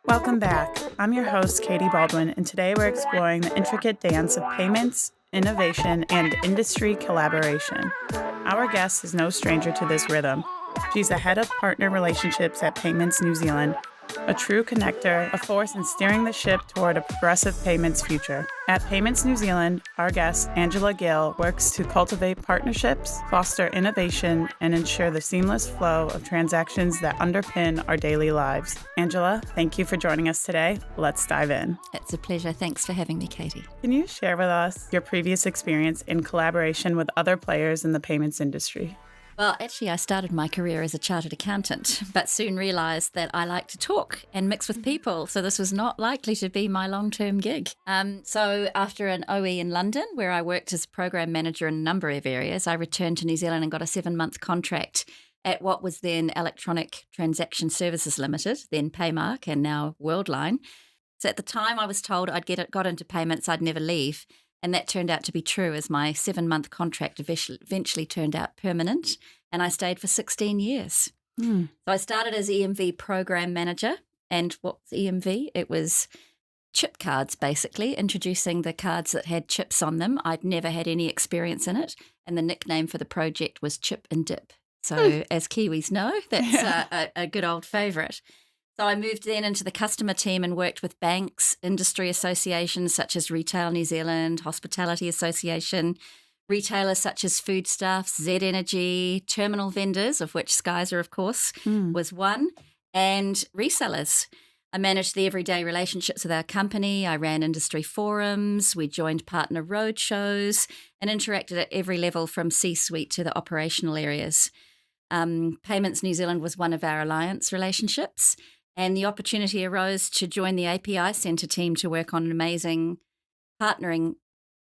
Welcome back. I'm your host, Katie Baldwin, and today we're exploring the intricate dance of payments, innovation, and industry collaboration. Our guest is no stranger to this rhythm. She's the head of partner relationships at Payments New Zealand, a true connector, a force in steering the ship toward a progressive payments future. At Payments New Zealand, our guest, Angela Gill, works to cultivate partnerships, foster innovation, and ensure the seamless flow of transactions that underpin our daily lives. Angela, thank you for joining us today. Let's dive in. It's a pleasure. Thanks for having me, Katie. Can you share with us your previous experience in collaboration with other players in the payments industry? Well, actually, I started my career as a chartered accountant, but soon realised that I like to talk and mix with people, so this was not likely to be my long-term gig. So after an OE in London, where I worked as program manager in a number of areas, I returned to New Zealand and got a 7-month contract at what was then Electronic Transaction Services Limited, then Paymark, and now Worldline. So at the time I was told got into payments, I'd never leave. And that turned out to be true, as my 7-month contract eventually turned out permanent, and I stayed for 16 years. So I started as EMV program manager, and what's EMV? It was chip cards, basically, introducing the cards that had chips on them. I'd never had any experience in it, and the nickname for the project was Chip and Dip. So as Kiwis know, that's a good old favourite. So I moved then into the customer team and worked with banks, industry associations such as Retail New Zealand, Hospitality Association, retailers such as Foodstuffs, Z Energy, terminal vendors, of which Skyzer, of course, was one, and resellers. I managed the everyday relationships with our company. I ran industry forums. We joined partner roadshows and interacted at every level from C-suite to the operational areas. Payments New Zealand was one of our alliance relationships. And the opportunity arose to join the API Centre team to work on an amazing partnering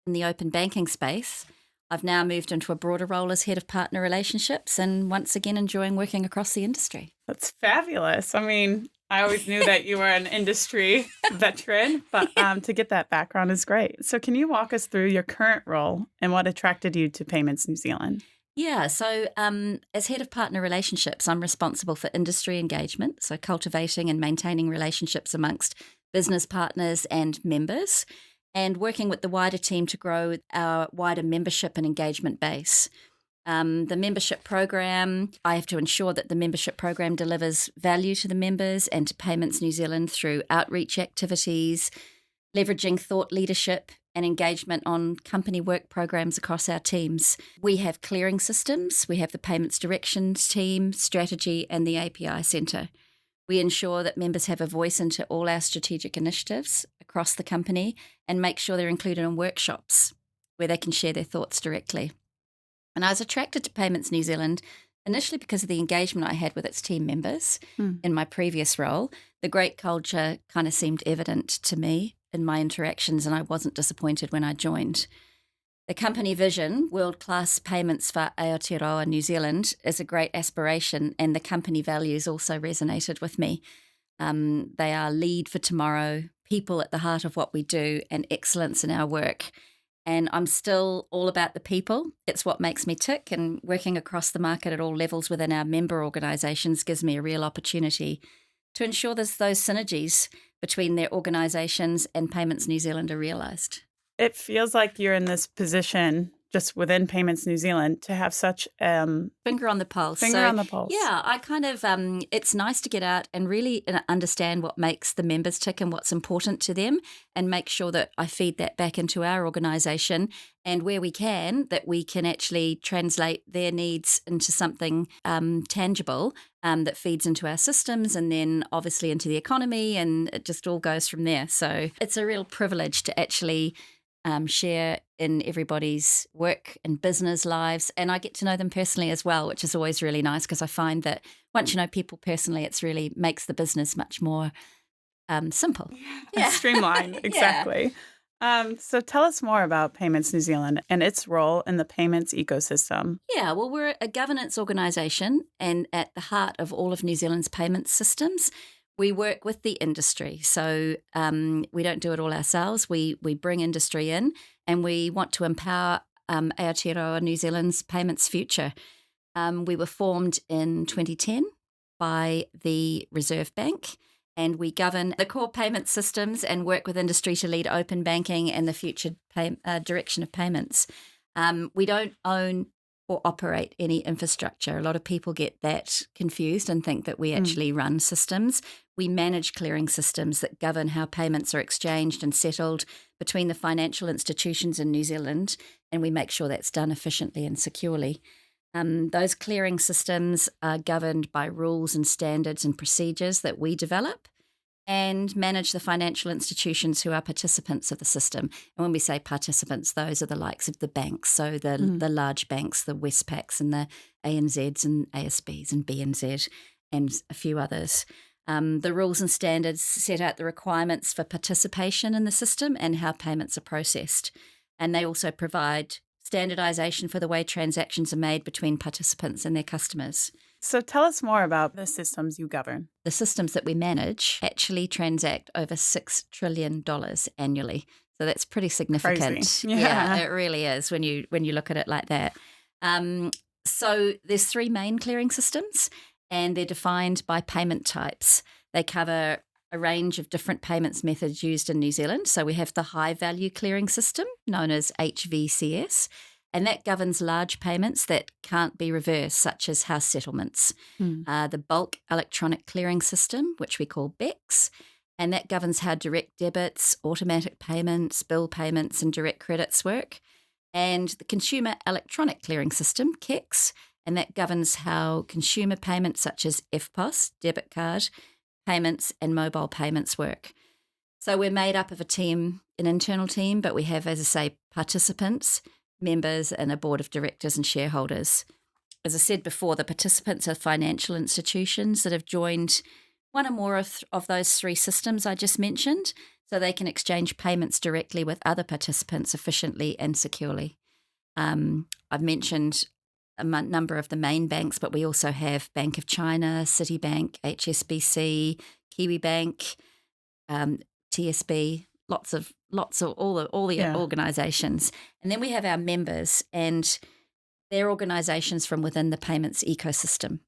in the open banking space. I've now moved into a broader role as head of partner relationships and once again enjoying working across the industry. That's fabulous. I mean, I always knew that you were an industry veteran, but to get that background is great. So can you walk us through your current role and what attracted you to Payments New Zealand? Yeah, so as head of partner relationships, I'm responsible for industry engagement, so cultivating and maintaining relationships amongst business partners and members, and working with the wider team to grow our wider membership and engagement base. The membership program, I have to ensure that the membership program delivers value to the members and to Payments New Zealand through outreach activities, leveraging thought leadership and engagement on company work programs across our teams. We have clearing systems, we have the payments directions team, strategy, and the API Centre. We ensure that members have a voice into all our strategic initiatives across the company and make sure they're included in workshops where they can share their thoughts directly. And I was attracted to Payments New Zealand initially because of the engagement I had with its team members in my previous role. The great culture kind of seemed evident to me in my interactions, and I wasn't disappointed when I joined. The company vision, world-class payments for Aotearoa New Zealand, is a great aspiration, and the company values also resonated with me. They are lead for tomorrow, people at the heart of what we do, and excellence in our work. And I'm still all about the people. It's what makes me tick, and working across the market at all levels within our member organisations gives me a real opportunity to ensure there's those synergies between their organisations and Payments New Zealand are realised. It feels like you're in this position just within Payments New Zealand to have such finger on the pulse. On the pulse. Yeah, I kind of it's nice to get out and really understand what makes the members tick and what's important to them, and make sure that I feed that back into our organisation, and where we can, that we can actually translate their needs into something tangible that feeds into our systems and then obviously into the economy, and it just all goes from there. So it's a real privilege to actually share in everybody's work and business lives, and I get to know them personally as well, which is always really nice, because I find that once you know people personally, it's really makes the business much more simple. Yeah. Streamlined, exactly. So tell us more about Payments New Zealand and its role in the payments ecosystem. Yeah, well, we're a governance organisation, and at the heart of all of New Zealand's payment systems, we work with the industry. So we don't do it all ourselves. We bring industry in, and we want to empower Aotearoa New Zealand's payments future. We were formed in 2010 by the Reserve Bank, and we govern the core payment systems and work with industry to lead open banking and the future direction of payments. We don't own or operate any infrastructure. A lot of people get that confused and think that we actually run systems. We manage clearing systems that govern how payments are exchanged and settled between the financial institutions in New Zealand, and we make sure that's done efficiently and securely. Those clearing systems are governed by rules and standards and procedures that we develop and manage the financial institutions who are participants of the system. And when we say participants, those are the likes of the banks, so the large banks, the Westpacs and the ANZs and ASBs and BNZ and a few others. The rules and standards set out the requirements for participation in the system and how payments are processed. And they also provide standardization for the way transactions are made between participants and their customers. So tell us more about the systems you govern. The systems that we manage actually transact over $6 trillion annually. So that's pretty significant. Crazy. Yeah, it really is when you look at it like that. So there's three main clearing systems, and they're defined by payment types. They cover a range of different payments methods used in New Zealand. So we have the high value clearing system, known as HVCS, and that governs large payments that can't be reversed, such as house settlements. The bulk electronic clearing system, which we call BECS, and that governs how direct debits, automatic payments, bill payments, and direct credits work. And the consumer electronic clearing system, KEX, and that governs how consumer payments such as EFTPOS, debit card, payments, and mobile payments work. So we're made up of an internal team, but we have, as I say, participants, members, and a board of directors and shareholders. As I said before, the participants are financial institutions that have joined one or more of those three systems I just mentioned, so they can exchange payments directly with other participants efficiently and securely. I've mentioned a number of the main banks, but we also have Bank of China, Citibank, HSBC, Kiwi Bank, TSB, lots of all the organisations. And then we have our members, and they're organisations from within the payments ecosystem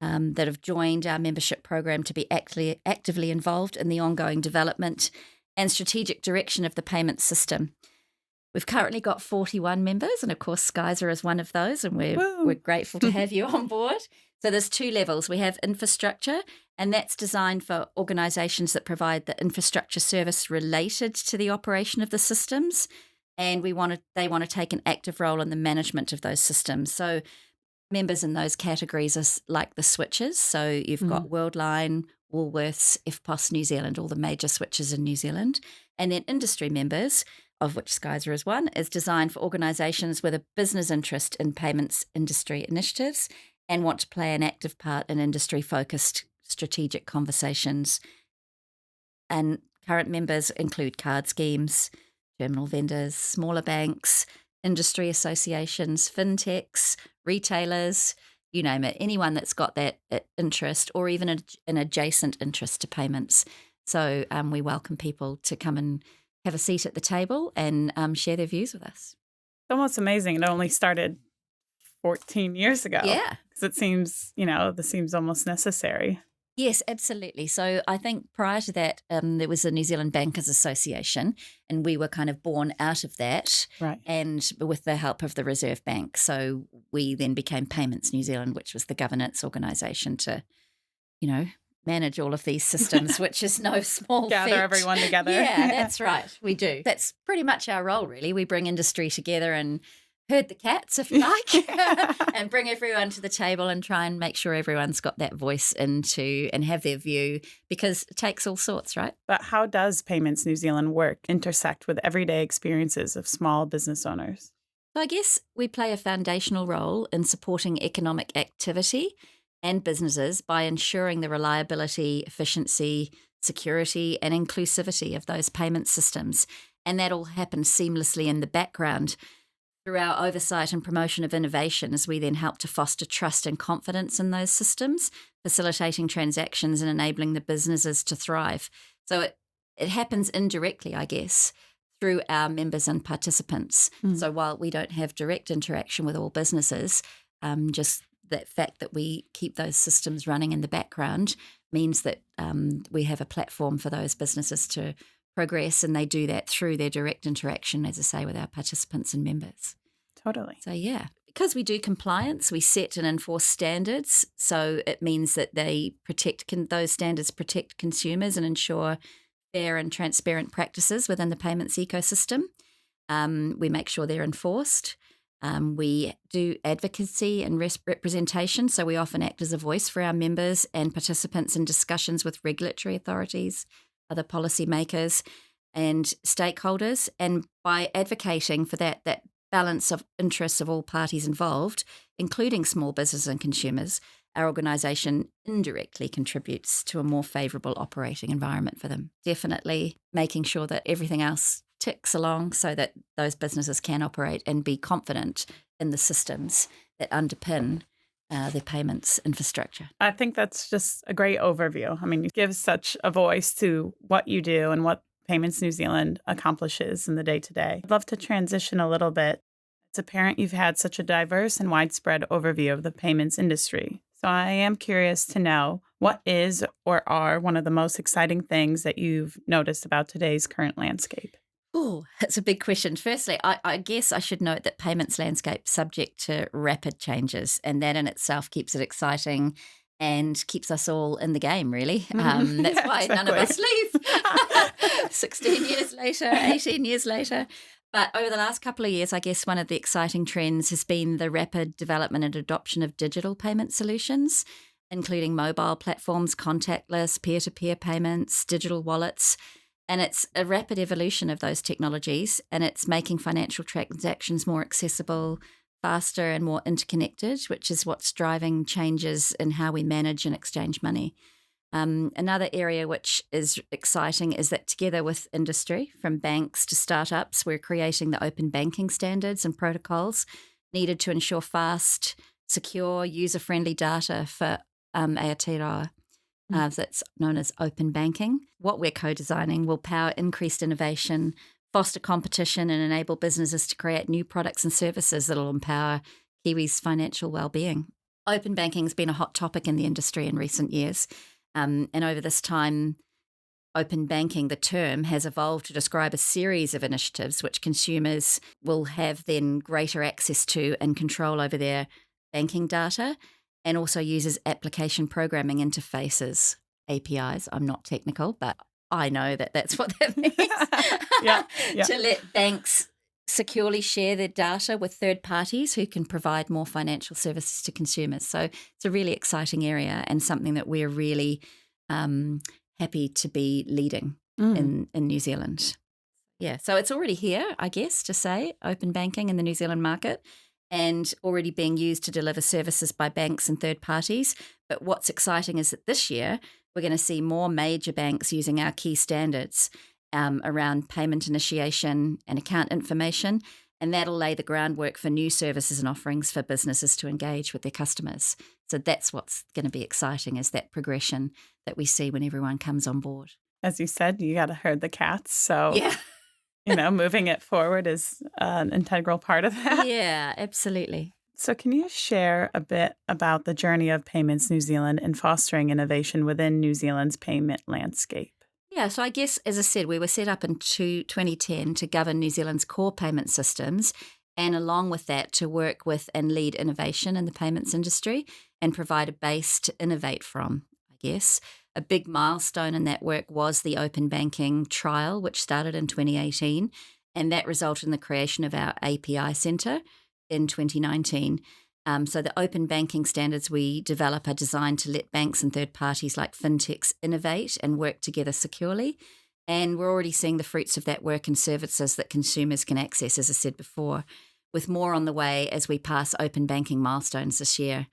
that have joined our membership program to be actively involved in the ongoing development and strategic direction of the payments system. We've currently got 41 members, and of course Skyzer is one of those, and we're grateful to have you on board. So there's two levels. We have infrastructure, and that's designed for organisations that provide the infrastructure service related to the operation of the systems, and they want to take an active role in the management of those systems. So members in those categories are like the switches. So you've got Worldline, Woolworths, EFTPOS New Zealand, all the major switches in New Zealand, and then industry members, of which Skyzer is one, is designed for organisations with a business interest in payments industry initiatives and want to play an active part in industry-focused strategic conversations. And current members include card schemes, terminal vendors, smaller banks, industry associations, fintechs, retailers, you name it, anyone that's got that interest or even an adjacent interest to payments. So we welcome people to come and have a seat at the table and share their views with us. It's almost amazing. It only started 14 years ago. Yeah. Because it seems, this seems almost necessary. Yes, absolutely. So I think prior to that, there was the New Zealand Bankers Association, and we were kind of born out of that, right? And with the help of the Reserve Bank. So we then became Payments New Zealand, which was the governance organisation to, manage all of these systems, which is no small Gather feat. everyone together. Yeah, that's right. We do. That's pretty much our role, really. We bring industry together and herd the cats, if you like, and bring everyone to the table and try and make sure everyone's got that voice and have their view, because it takes all sorts, right? But how does Payments New Zealand work intersect with everyday experiences of small business owners? So I guess we play a foundational role in supporting economic activity and businesses by ensuring the reliability, efficiency, security, and inclusivity of those payment systems. And that all happens seamlessly in the background. Through our oversight and promotion of innovations, we then help to foster trust and confidence in those systems, facilitating transactions and enabling the businesses to thrive. So it happens indirectly, I guess, through our members and participants. So while we don't have direct interaction with all businesses, just that fact that we keep those systems running in the background means that we have a platform for those businesses to progress, and they do that through their direct interaction, as I say, with our participants and members. Totally. So, yeah. Because we do compliance, we set and enforce standards. So it means that they those standards protect consumers and ensure fair and transparent practices within the payments ecosystem. We make sure they're enforced. We do advocacy and representation. So we often act as a voice for our members and participants in discussions with regulatory authorities, other policymakers and stakeholders. And by advocating for that balance of interests of all parties involved, including small business and consumers, our organisation indirectly contributes to a more favourable operating environment for them. Definitely making sure that everything else ticks along so that those businesses can operate and be confident in the systems that underpin their payments infrastructure. I think that's just a great overview. I mean, you give such a voice to what you do and what Payments New Zealand accomplishes in the day-to-day. I'd love to transition a little bit. It's apparent you've had such a diverse and widespread overview of the payments industry. So I am curious to know what is or are one of the most exciting things that you've noticed about today's current landscape? Oh, that's a big question. Firstly, I guess I should note that payments landscape subject to rapid changes, and that in itself keeps it exciting and keeps us all in the game, really. That's why none of us leave 16 years later, 18 years later. But over the last couple of years, I guess one of the exciting trends has been the rapid development and adoption of digital payment solutions, including mobile platforms, contactless, peer-to-peer payments, digital wallets. And it's a rapid evolution of those technologies, and it's making financial transactions more accessible, faster and more interconnected, which is what's driving changes in how we manage and exchange money. Another area which is exciting is that together with industry, from banks to startups, we're creating the open banking standards and protocols needed to ensure fast, secure, user-friendly data for Aotearoa. That's known as open banking. What we're co-designing will power increased innovation, foster competition, and enable businesses to create new products and services that will empower Kiwis' financial well-being. Open banking has been a hot topic in the industry in recent years. And over this time, open banking, the term, has evolved to describe a series of initiatives which consumers will have then greater access to and control over their banking data, and also uses application programming interfaces, APIs. I'm not technical, but I know that that's what that means. Yeah. To let banks securely share their data with third parties who can provide more financial services to consumers. So it's a really exciting area and something that we're really happy to be leading in New Zealand. Yeah, so it's already here, I guess, to say, open banking in the New Zealand market, and already being used to deliver services by banks and third parties. But what's exciting is that this year we're going to see more major banks using our key standards around payment initiation and account information, and that'll lay the groundwork for new services and offerings for businesses to engage with their customers. So that's what's going to be exciting, is that progression that we see when everyone comes on board. As you said, you got to herd the cats. So, Yeah. moving it forward is an integral part of that. Yeah, absolutely. So can you share a bit about the journey of Payments New Zealand in fostering innovation within New Zealand's payment landscape? Yeah, so I guess, as I said, we were set up in 2010 to govern New Zealand's core payment systems, and along with that to work with and lead innovation in the payments industry and provide a base to innovate from, I guess. A big milestone in that work was the open banking trial, which started in 2018, and that resulted in the creation of our API Centre in 2019. So the open banking standards we develop are designed to let banks and third parties like fintechs innovate and work together securely. And we're already seeing the fruits of that work in services that consumers can access, as I said before, with more on the way as we pass open banking milestones this year.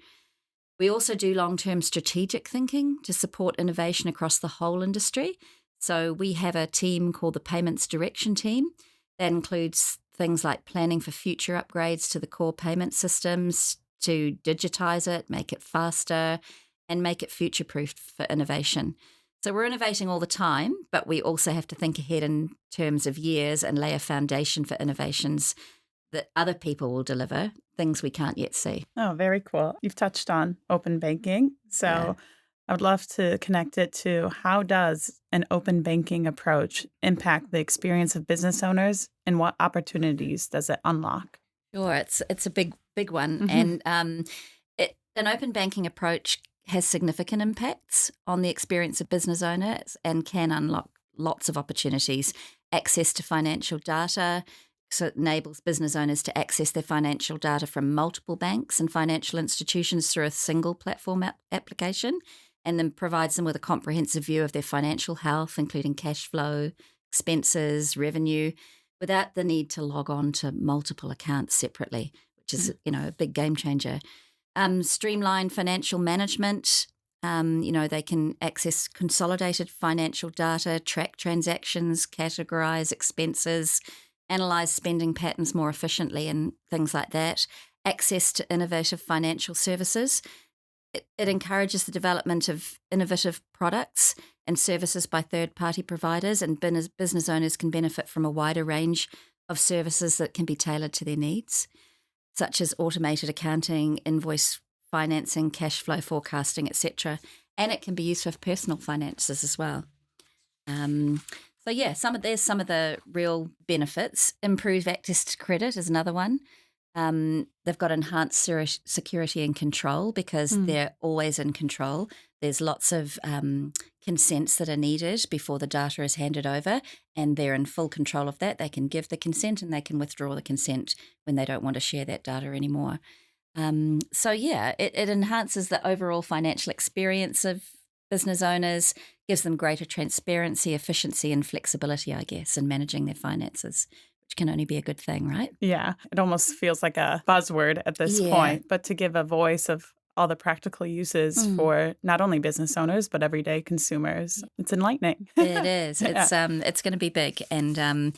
We also do long-term strategic thinking to support innovation across the whole industry. So we have a team called the Payments Direction Team that includes things like planning for future upgrades to the core payment systems, to digitize it, make it faster, and make it future-proofed for innovation. So we're innovating all the time, but we also have to think ahead in terms of years and lay a foundation for innovations that other people will deliver, things we can't yet see. Oh, very cool. You've touched on open banking. So Yeah. I would love to connect it to how does an open banking approach impact the experience of business owners and what opportunities does it unlock? Sure, it's a big one, Hmm. and an open banking approach has significant impacts on the experience of business owners and can unlock lots of opportunities. Access to financial data, so it enables business owners to access their financial data from multiple banks and financial institutions through a single platform application, and then provides them with a comprehensive view of their financial health, including cash flow, expenses, revenue, without the need to log on to multiple accounts separately, which is, a big game changer. Streamline financial management. They can access consolidated financial data, track transactions, categorize expenses, analyze spending patterns more efficiently, and things like that. Access to innovative financial services. It encourages the development of innovative products and services by third-party providers, and business owners can benefit from a wider range of services that can be tailored to their needs, such as automated accounting, invoice financing, cash flow forecasting, etc. And it can be used for personal finances as well. There's some of the real benefits. Improved access to credit is another one. They've got enhanced security and control because they're always in control. There's lots of consents that are needed before the data is handed over, and they're in full control of that. They can give the consent and they can withdraw the consent when they don't want to share that data anymore. It enhances the overall financial experience of business owners, gives them greater transparency, efficiency, and flexibility, I guess, in managing their finances, which can only be a good thing, right? Yeah, it almost feels like a buzzword at this Yeah. point, but to give a voice of all the practical uses for not only business owners, but everyday consumers, it's enlightening. It is. Yeah. It's going to be big, and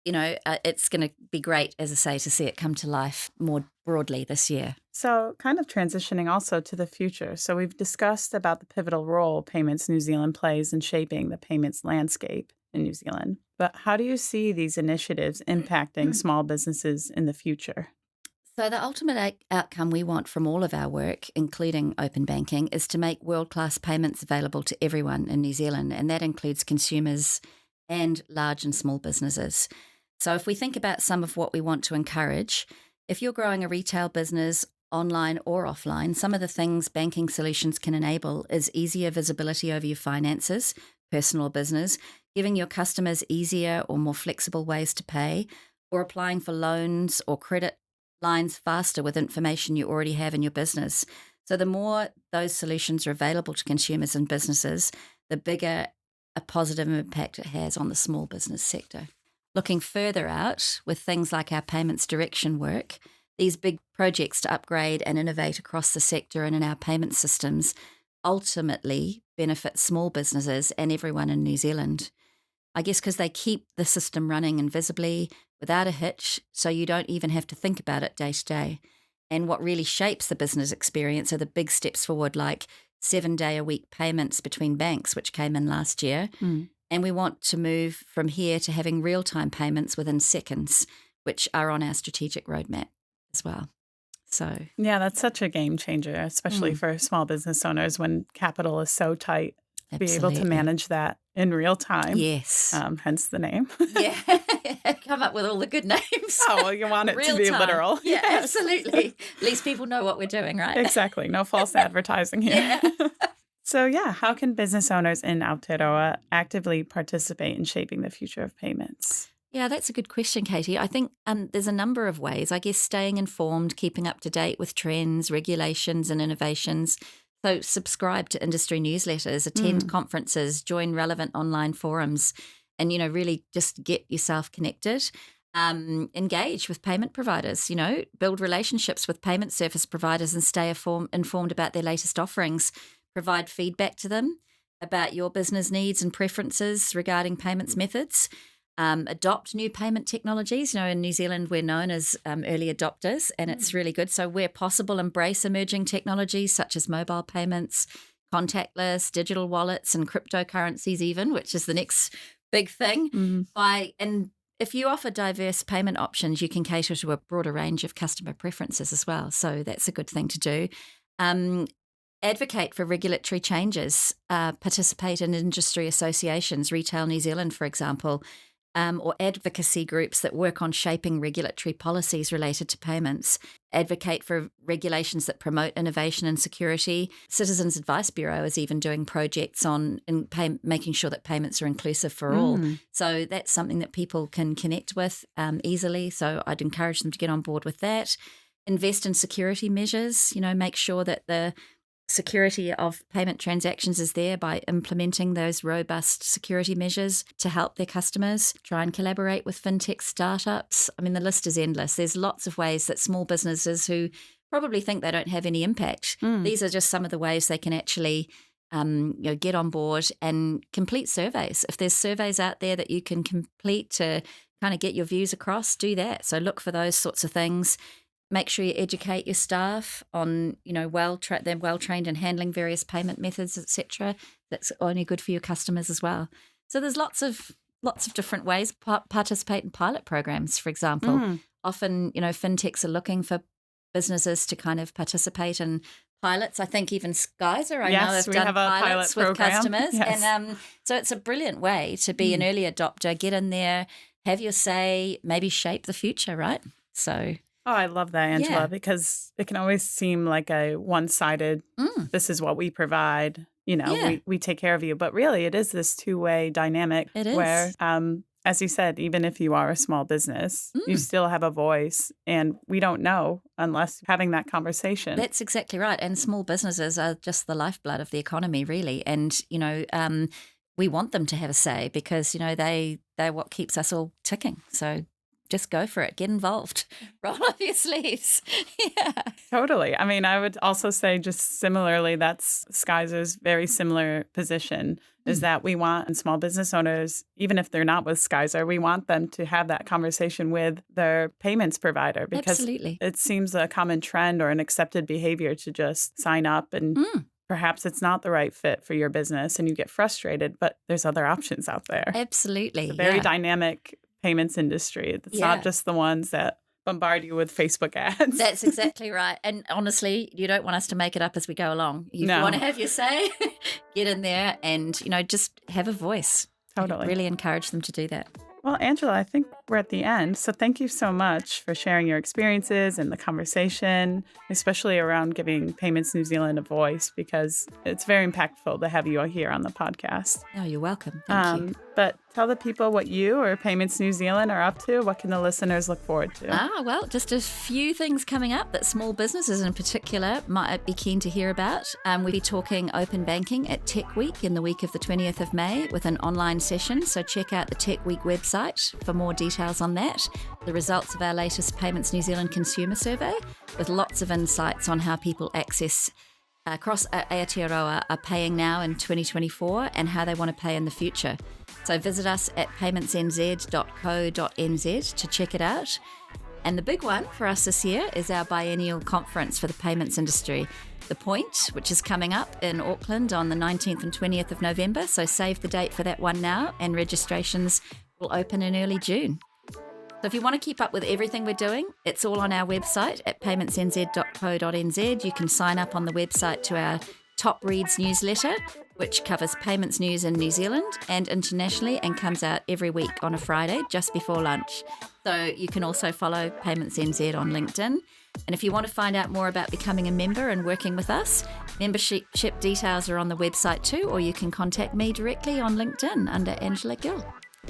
it's going to be great, as I say, to see it come to life more broadly this year. So, kind of transitioning also to the future. So, we've discussed about the pivotal role Payments New Zealand plays in shaping the payments landscape in New Zealand. But how do you see these initiatives impacting small businesses in the future? So, the ultimate outcome we want from all of our work, including open banking, is to make world-class payments available to everyone in New Zealand, and that includes consumers and large and small businesses. So, if we think about some of what we want to encourage, if you're growing a retail business, online or offline, some of the things banking solutions can enable is easier visibility over your finances, personal or business, giving your customers easier or more flexible ways to pay, or applying for loans or credit lines faster with information you already have in your business. So the more those solutions are available to consumers and businesses, the bigger a positive impact it has on the small business sector. Looking further out with things like our payments direction work, these big projects to upgrade and innovate across the sector and in our payment systems ultimately benefit small businesses and everyone in New Zealand. I guess because they keep the system running invisibly without a hitch, so you don't even have to think about it day to day. And what really shapes the business experience are the big steps forward, like 7-day-a-week payments between banks, which came in last year. And we want to move from here to having real-time payments within seconds, which are on our strategic roadmap as well. So, Yeah, that's such a game changer, especially for small business owners when capital is so tight. To be able to absolutely. manage that in real time, Yes. hence the name. Yeah. Come up with all the good names. Oh, well, you want it to Real be time. literal. Yeah, Yes. absolutely. At least people know what we're doing, right? Exactly. No false advertising here. Yeah. So, yeah, how can business owners in Aotearoa actively participate in shaping the future of payments? Yeah, that's a good question, Katie. I think there's a number of ways. I guess staying informed, keeping up to date with trends, regulations, and innovations. So subscribe to industry newsletters, attend conferences, join relevant online forums, and, really just get yourself connected. Engage with payment providers, build relationships with payment service providers and stay informed about their latest offerings. Provide feedback to them about your business needs and preferences regarding payments methods. Adopt new payment technologies. In New Zealand, we're known as early adopters, and it's really good. So where possible, embrace emerging technologies such as mobile payments, contactless, digital wallets, and cryptocurrencies even, which is the next big thing. And if you offer diverse payment options, you can cater to a broader range of customer preferences as well. So that's a good thing to do. Advocate for regulatory changes, participate in industry associations, Retail New Zealand, for example, or advocacy groups that work on shaping regulatory policies related to payments. Advocate for regulations that promote innovation and security. Citizens Advice Bureau is even doing projects on making sure that payments are inclusive for all. So that's something that people can connect with easily. So I'd encourage them to get on board with that. Invest in security measures, make sure that the security of payment transactions is there by implementing those robust security measures to help their customers. Try and collaborate with fintech startups. I mean, the list is endless. There's lots of ways that small businesses who probably think they don't have any impact, these are just some of the ways they can actually get on board and complete surveys. If there's surveys out there that you can complete to kind of get your views across, do that. So look for those sorts of things. Make sure you educate your staff on, they're well trained in handling various payment methods, etc. That's only good for your customers as well. So there's lots of different ways. Participate in pilot programs, for example. Often, fintechs are looking for businesses to kind of participate in pilots. I think even Skyzer, I know, have done pilots with customers. Yes. And so it's a brilliant way to be an early adopter, get in there, have your say, maybe shape the future, right? So... Oh, I love that, Angela, because it can always seem like a one-sided, this is what we provide, we take care of you. But really, it is this two-way dynamic where, as you said, even if you are a small business, you still have a voice, and we don't know unless having that conversation. That's exactly right. And small businesses are just the lifeblood of the economy, really. And, we want them to have a say because, they're what keeps us all ticking. So just go for it. Get involved. Roll up your sleeves. Yeah. Totally. I mean, I would also say just similarly, that's Skyzer's very similar position is that we want small business owners, even if they're not with Skyzer, we want them to have that conversation with their payments provider because it seems a common trend or an accepted behavior to just sign up and perhaps it's not the right fit for your business and you get frustrated, but there's other options out there. Absolutely. It's a very dynamic payments industry. It's not just the ones that bombard you with Facebook ads. That's exactly right. And honestly, you don't want us to make it up as we go along. You want to have your say, get in there and, just have a voice. Totally. Really encourage them to do that. Well, Angela, I think we're at the end. So thank you so much for sharing your experiences and the conversation, especially around giving Payments New Zealand a voice, because it's very impactful to have you here on the podcast. Oh, you're welcome. Thank you. But tell the people what you or Payments New Zealand are up to. What can the listeners look forward to? Well, just a few things coming up that small businesses in particular might be keen to hear about. We'll be talking open banking at Tech Week in the week of the 20th of May with an online session. So check out the Tech Week website for more details on that. The results of our latest Payments New Zealand consumer survey with lots of insights on how people access across Aotearoa are paying now in 2024 and how they want to pay in the future. So visit us at paymentsnz.co.nz to check it out. And the big one for us this year is our biennial conference for the payments industry, The Point, which is coming up in Auckland on the 19th and 20th of November. So save the date for that one now, and registrations will open in early June. So if you want to keep up with everything we're doing, it's all on our website at paymentsnz.co.nz. You can sign up on the website to our Top Reads newsletter, which covers payments news in New Zealand and internationally and comes out every week on a Friday just before lunch. So you can also follow Payments NZ on LinkedIn. And if you want to find out more about becoming a member and working with us, membership details are on the website too, or you can contact me directly on LinkedIn under Angela Gill.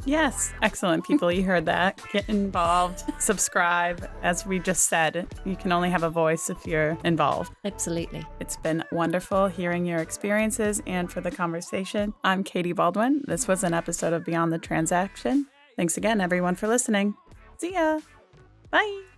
Yes. Excellent, people. You heard that. Get involved. Subscribe. As we just said, you can only have a voice if you're involved. Absolutely. It's been wonderful hearing your experiences and for the conversation. I'm Katie Baldwin. This was an episode of Beyond the Transaction. Thanks again, everyone, for listening. See ya. Bye.